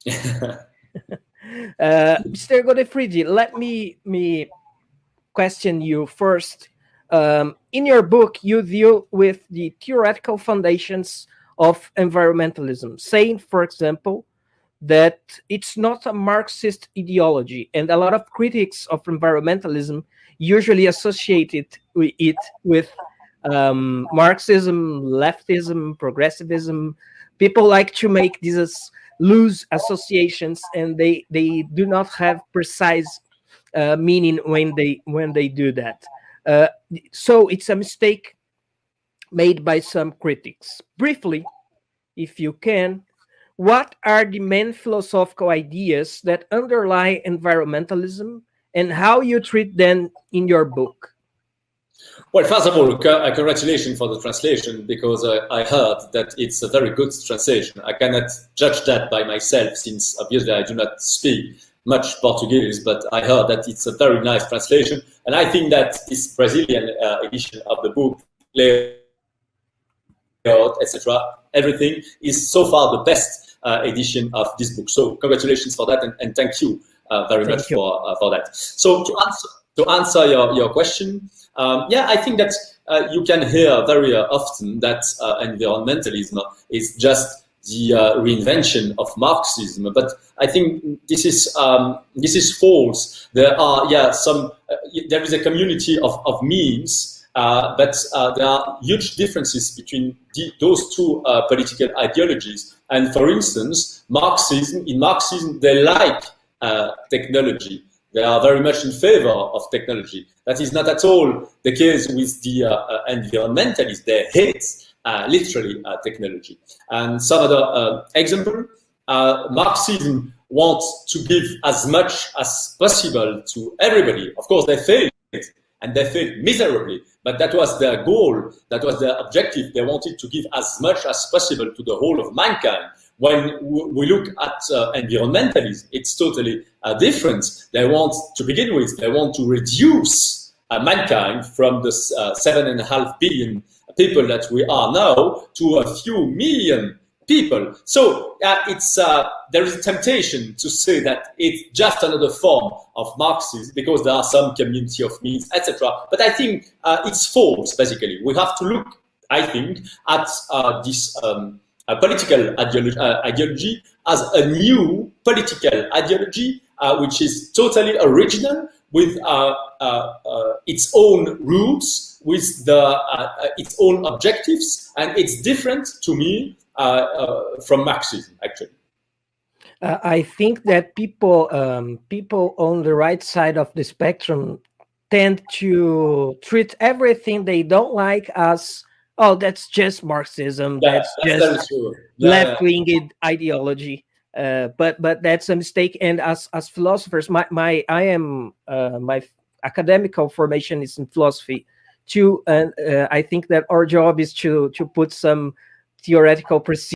Mr. Godefridi, let me question you first. In your book, you deal with the theoretical foundations of environmentalism, saying, for example, that it's not a Marxist ideology, and a lot of critics of environmentalism usually associated it with Marxism, leftism, progressivism. People like to make these loose associations, and they do not have precise meaning when they do that. Uh, so it's a mistake made by some critics. Briefly, if you can, what are the main philosophical ideas that underlie environmentalism and how you treat them in your book? Well, first of all, congratulations for the translation, because I heard that it's a very good translation. I cannot judge that by myself, since obviously I do not speak much Portuguese, but I heard that it's a very nice translation. And I think that this Brazilian edition of the book, layout, etc., everything is so far the best edition of this book. So congratulations for that, and thank you very much for that. So to answer your question, yeah, I think that you can hear very often that environmentalism is just the reinvention of Marxism, but I think this is false. There are there is a community of memes, but there are huge differences between those two political ideologies. And for instance, in Marxism, they like technology. They are very much in favor of technology. That is not at all the case with the environmentalists. They hate literally technology. And some other example, Marxism wants to give as much as possible to everybody. Of course, they failed, and they failed miserably, but that was their goal, that was their objective. They wanted to give as much as possible to the whole of mankind. When we look at environmentalism, it's totally different. They want, to begin with, they want to reduce mankind from the 7.5 billion people that we are now to a few million people. So there is a temptation to say that it's just another form of Marxism because there are some community of means, etc. But I think it's false, basically. We have to look, I think, at this political ideology as a new political ideology, which is totally original, with its own roots, with its own objectives, and it's different to me from Marxism, actually. I think that people on the right side of the spectrum tend to treat everything they don't like as, oh, that's just Marxism. Yeah, that's just left-wing ideology. But that's a mistake. And as philosophers, my academical formation is in philosophy too, and I think that our job is to put some theoretical precision